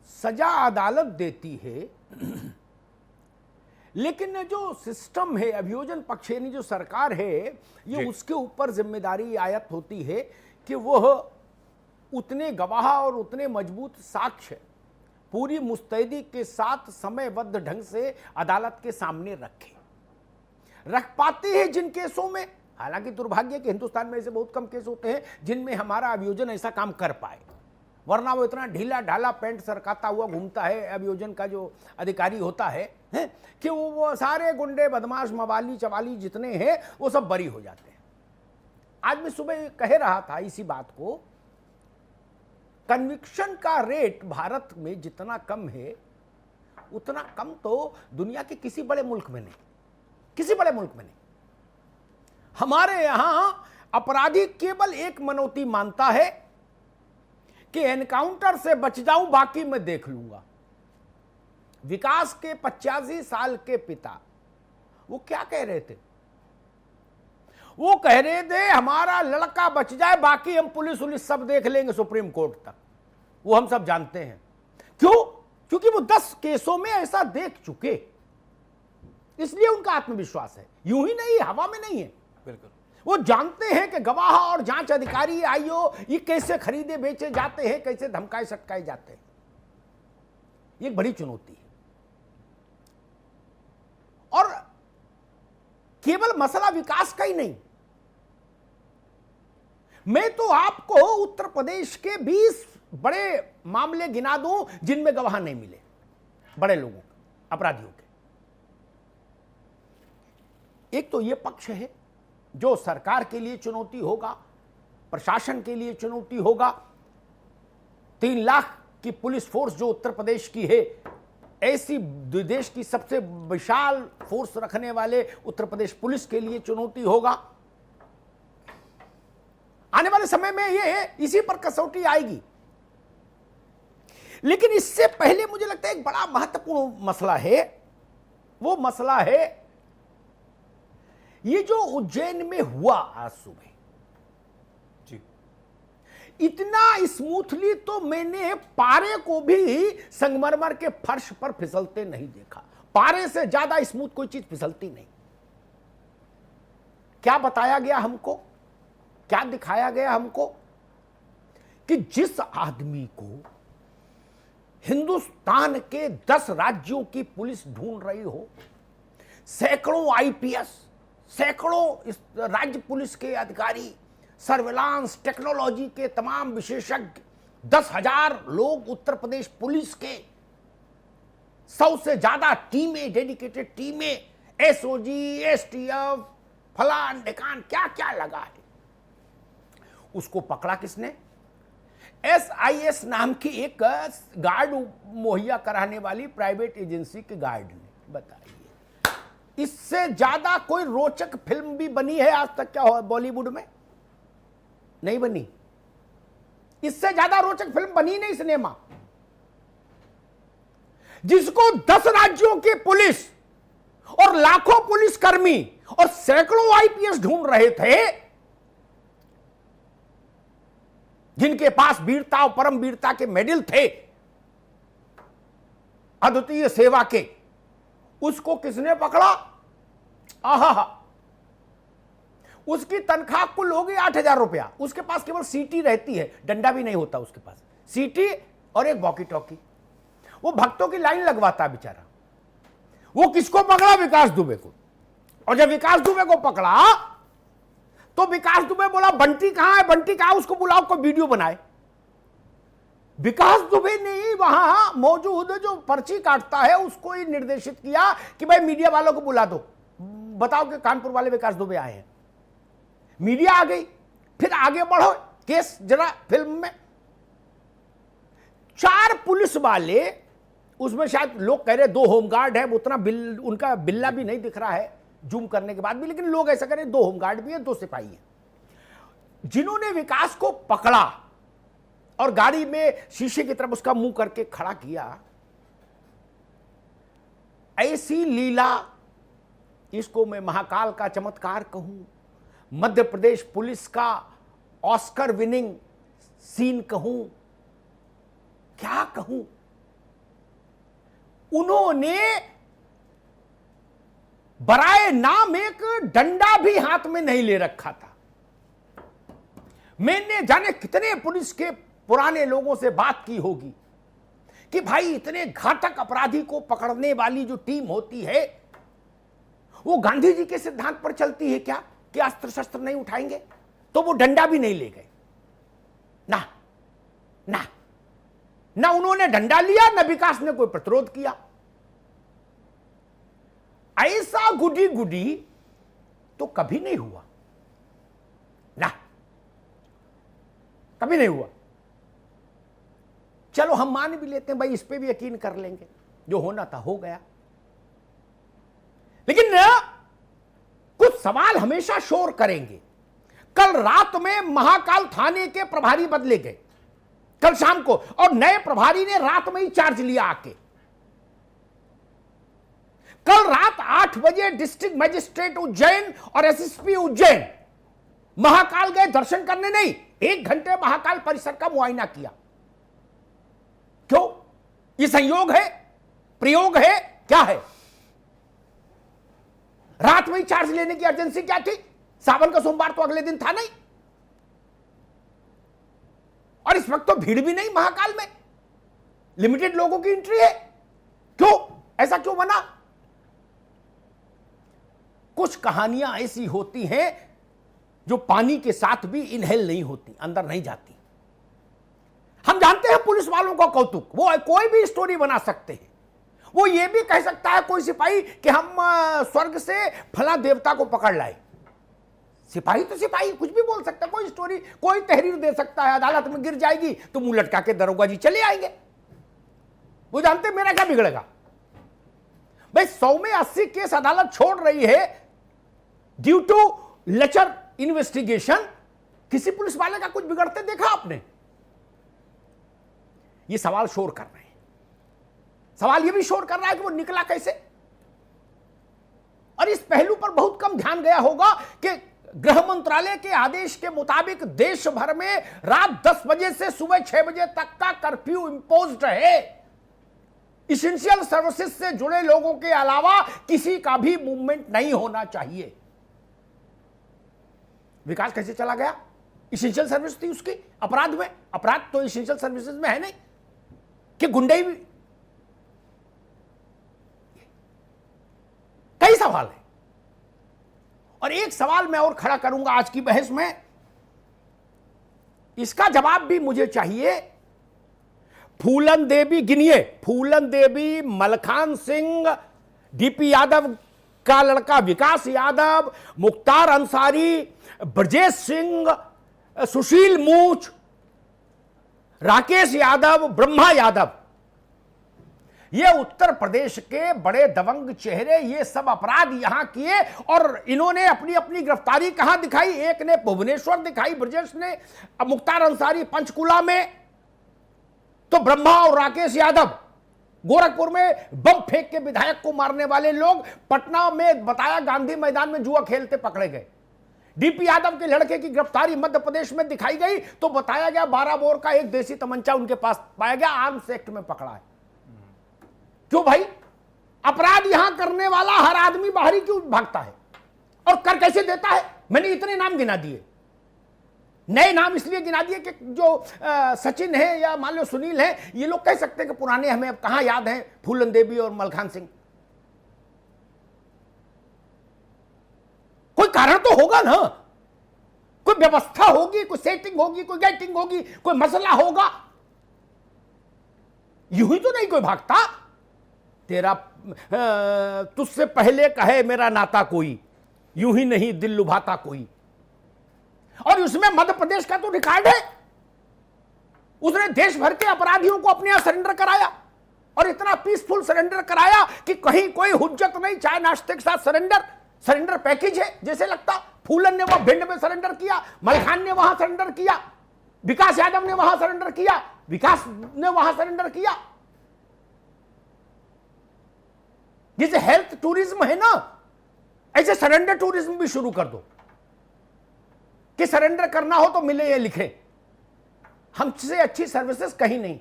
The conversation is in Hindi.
सजा अदालत देती है, लेकिन जो सिस्टम है, अभियोजन पक्ष यानी जो सरकार है, ये उसके ऊपर जिम्मेदारी आयत होती है कि वह उतने गवाह और उतने मजबूत साक्ष्य पूरी मुस्तैदी के साथ समयबद्ध ढंग से अदालत के सामने रख पाते हैं जिन केसों में। हालांकि दुर्भाग्य कि हिंदुस्तान में ऐसे बहुत कम केस होते हैं जिनमें हमारा अभियोजन ऐसा काम कर पाए, वरना वो इतना ढीला ढाला पैंट सरकाता हुआ घूमता है अभियोजन का जो अधिकारी होता है, कि वो सारे गुंडे बदमाश मवाली चवाली जितने हैं वो सब बरी हो जाते हैं। आज मैं सुबह कह रहा था इसी बात को, कन्विक्शन का रेट भारत में जितना कम है उतना कम तो दुनिया के किसी बड़े मुल्क में नहीं, किसी बड़े मुल्क में नहीं। हमारे यहां अपराधी केवल एक मनौती मानता है कि एनकाउंटर से बच जाऊं, बाकी मैं देख लूंगा। विकास के 85 साल के पिता वो क्या कह रहे थे? वो कह रहे थे हमारा लड़का बच जाए, बाकी हम पुलिस उलिस सब देख लेंगे सुप्रीम कोर्ट तक, वो हम सब जानते हैं। क्यों? क्योंकि वो 10 केसों में ऐसा देख चुके, इसलिए उनका आत्मविश्वास है। यूं ही नहीं, हवा में नहीं है, बिल्कुल। वो जानते हैं कि गवाह और जांच अधिकारी आईओ ये कैसे खरीदे बेचे जाते हैं, कैसे धमकाए सटकाए जाते हैं। ये एक बड़ी चुनौती है। और केवल मसला विकास का ही नहीं, मैं तो आपको उत्तर प्रदेश के 20 बड़े मामले गिना दूं जिनमें गवाह नहीं मिले, बड़े लोगों अपराधियों के। एक तो यह पक्ष है जो सरकार के लिए चुनौती होगा, प्रशासन के लिए चुनौती होगा। 3 लाख की पुलिस फोर्स जो उत्तर प्रदेश की है, ऐसी देश की सबसे विशाल फोर्स रखने वाले उत्तर प्रदेश पुलिस के लिए चुनौती होगा। आने वाले समय में ये इसी पर कसौटी आएगी। लेकिन इससे पहले मुझे लगता है एक बड़ा महत्वपूर्ण मसला है, वो मसला है ये जो उज्जैन में हुआ आज सुबह। जी, इतना स्मूथली तो मैंने पारे को भी संगमरमर के फर्श पर फिसलते नहीं देखा। पारे से ज्यादा स्मूथ कोई चीज फिसलती नहीं। क्या बताया गया हमको, क्या दिखाया गया हमको कि जिस आदमी को हिंदुस्तान के 10 राज्यों की पुलिस ढूंढ रही हो, सैकड़ों आईपीएस, सैकड़ों राज्य पुलिस के अधिकारी, सर्विलांस टेक्नोलॉजी के तमाम विशेषज्ञ, 10,000 लोग उत्तर प्रदेश पुलिस के, 100 से ज्यादा टीमें, डेडिकेटेड टीमें, एसओजी, एसटीएफ, फलान ढिकान क्या क्या लगा है। उसको पकड़ा किसने? एसआईएस नाम की एक गार्ड मुहैया कराने वाली प्राइवेट एजेंसी के गार्ड ने। बताइए, इससे ज्यादा कोई रोचक फिल्म भी बनी है आज तक क्या बॉलीवुड में? नहीं बनी। इससे ज्यादा रोचक फिल्म बनी नहीं सिनेमा। जिसको 10 राज्यों की पुलिस और लाखों पुलिसकर्मी और सैकड़ों आईपीएस ढूंढ रहे थे, जिनके पास वीरता और परम वीरता के मेडल थे, अद्वितीय सेवा के, उसको किसने पकड़ा? आहा, उसकी तनख्वाह कुल होगी 8,000 रुपया। उसके पास केवल सीटी रहती है, डंडा भी नहीं होता उसके पास, सीटी और एक वॉकी टॉकी। वो भक्तों की लाइन लगवाता बेचारा। वो किसको पकड़ा? विकास दुबे को। और जब विकास दुबे को पकड़ा तो विकास दुबे बोला बंटी कहां है, बंटी कहां, उसको बुलाओ, को वीडियो बनाए। विकास दुबे ने ही वहां मौजूद जो पर्ची काटता है उसको ही निर्देशित किया कि भाई मीडिया वालों को बुला दो, बताओ कि कानपुर वाले विकास दुबे आए हैं। मीडिया आ गई, फिर आगे बढ़ो केस जरा फिल्म में। 4 पुलिस वाले, उसमें शायद लोग कह रहे 2 होमगार्ड है, उतना उनका बिल्ला भी नहीं दिख रहा है जूम करने के बाद भी, लेकिन लोग ऐसा कह रहे 2 होमगार्ड भी है, 2 सिपाही हैं, जिन्होंने विकास को पकड़ा और गाड़ी में शीशे की तरफ उसका मुंह करके खड़ा किया। ऐसी लीला, इसको मैं महाकाल का चमत्कार कहूं, मध्य प्रदेश पुलिस का ऑस्कर विनिंग सीन कहूं, क्या कहूं। उन्होंने बराए नाम एक डंडा भी हाथ में नहीं ले रखा था। मैंने जाने कितने पुलिस के पुराने लोगों से बात की होगी कि भाई इतने घातक अपराधी को पकड़ने वाली जो टीम होती है वो गांधी जी के सिद्धांत पर चलती है क्या कि अस्त्र शस्त्र नहीं उठाएंगे, तो वो डंडा भी नहीं ले गए। ना ना ना उन्होंने डंडा लिया, ना विकास ने कोई प्रतिरोध किया। ऐसा गुडी गुडी तो कभी नहीं हुआ ना, कभी नहीं हुआ। चलो हम मान भी लेते हैं भाई, इस पे भी यकीन कर लेंगे, जो होना था हो गया। लेकिन कुछ सवाल हमेशा शोर करेंगे। कल रात में महाकाल थाने के प्रभारी बदले गए, कल शाम को, और नए प्रभारी ने रात में ही चार्ज लिया आके। कल रात 8 बजे डिस्ट्रिक्ट मजिस्ट्रेट उज्जैन और एसएसपी उज्जैन महाकाल गए दर्शन करने, नहीं 1 घंटे महाकाल परिसर का मुआयना किया। क्यों? ये संयोग है, प्रयोग है, क्या है? रात में ही चार्ज लेने की अर्जेंसी क्या थी? सावन का सोमवार तो अगले दिन था नहीं, और इस वक्त तो भीड़ भी नहीं महाकाल में, लिमिटेड लोगों की एंट्री है। क्यों? ऐसा क्यों बना? कुछ कहानियां ऐसी होती हैं जो पानी के साथ भी इनहेल नहीं होती, अंदर नहीं जाती। हम जानते हैं पुलिस वालों का कौतुक, वो कोई भी स्टोरी बना सकते हैं। वो ये भी कह सकता है कोई सिपाही कि हम स्वर्ग से फला देवता को पकड़ लाए। सिपाही तो सिपाही कुछ भी बोल सकता है, कोई स्टोरी, कोई तहरीर दे सकता है, अदालत में गिर जाएगी तो मुंह लटका के दरोगा जी चले आएंगे। वो जानते हैं मेरा क्या बिगड़ेगा भाई। 100 में 80 केस अदालत छोड़ रही है ड्यू टू लेचर इन्वेस्टिगेशन। किसी पुलिस वाले का कुछ बिगड़ते देखा आपने? ये सवाल शोर कर रहे हैं। सवाल ये भी शोर कर रहा है कि वो निकला कैसे। और इस पहलू पर बहुत कम ध्यान गया होगा कि गृह मंत्रालय के आदेश के मुताबिक देश भर में रात 10 बजे से सुबह 6 बजे तक का कर्फ्यू इंपोज्ड है। इसेंशियल सर्विसेज से जुड़े लोगों के अलावा किसी का भी मूवमेंट नहीं होना चाहिए। विकास कैसे चला गया? इसेंशियल सर्विस थी उसकी, अपराध में, अपराध तो इसेंशियल सर्विसेज में है नहीं कि गुंडे भी। कई सवाल है, और एक सवाल मैं और खड़ा करूंगा आज की बहस में, इसका जवाब भी मुझे चाहिए। फूलन देवी गिनिए, फूलन देवी, मलखान सिंह, डीपी यादव का लड़का विकास यादव, मुख्तार अंसारी, ब्रजेश सिंह, सुशील मूछ, राकेश यादव, ब्रह्मा यादव, ये उत्तर प्रदेश के बड़े दबंग चेहरे, ये सब अपराध यहां किए और इन्होंने अपनी अपनी गिरफ्तारी कहां दिखाई? एक ने भुवनेश्वर दिखाई, ब्रजेश ने, मुख्तार अंसारी पंचकुला में, तो ब्रह्मा और राकेश यादव गोरखपुर में बम फेंक के विधायक को मारने वाले लोग, पटना में बताया गांधी मैदान में जुआ खेलते पकड़े गए। डीपी यादव के लड़के की गिरफ्तारी मध्य प्रदेश में दिखाई गई तो बताया गया 12 बोर का एक देसी तमंचा उनके पास पाया गया, आर्म्स एक्ट में पकड़ा है। क्यों भाई? अपराध यहां करने वाला हर आदमी बाहरी क्यों भागता है और कर कैसे देता है? मैंने इतने नाम गिना दिए, नए नाम इसलिए गिना दिए कि जो सचिन है या मान लो सुनील है, ये लोग कह सकते हैं कि पुराने हमें अब कहां याद हैं फूलन देवी और मलखान सिंह। कोई कारण तो होगा ना, कोई व्यवस्था होगी, कोई सेटिंग होगी, कोई गेटिंग होगी, कोई मसला होगा। यूं ही तो नहीं कोई भागता। तेरा तुझसे पहले कहे मेरा नाता कोई, यूं ही नहीं दिल लुभाता कोई। और उसमें मध्य प्रदेश का तो रिकॉर्ड है, उसने देश भर के अपराधियों को अपने यहां सरेंडर कराया और इतना पीसफुल सरेंडर कराया कि कहीं कोई हुज्जत नहीं, चाय नाश्ते के साथ सरेंडर पैकेज है जैसे लगता। फूलन ने वहां भिंड में सरेंडर किया, मलखान ने वहां सरेंडर किया, विकास यादव ने वहां सरेंडर किया, विकास ने वहां सरेंडर किया। जैसे हेल्थ टूरिज्म है ना, ऐसे सरेंडर टूरिज्म भी शुरू कर दो कि सरेंडर करना हो तो मिले या लिखे, हमसे अच्छी सर्विसेज कहीं नहीं।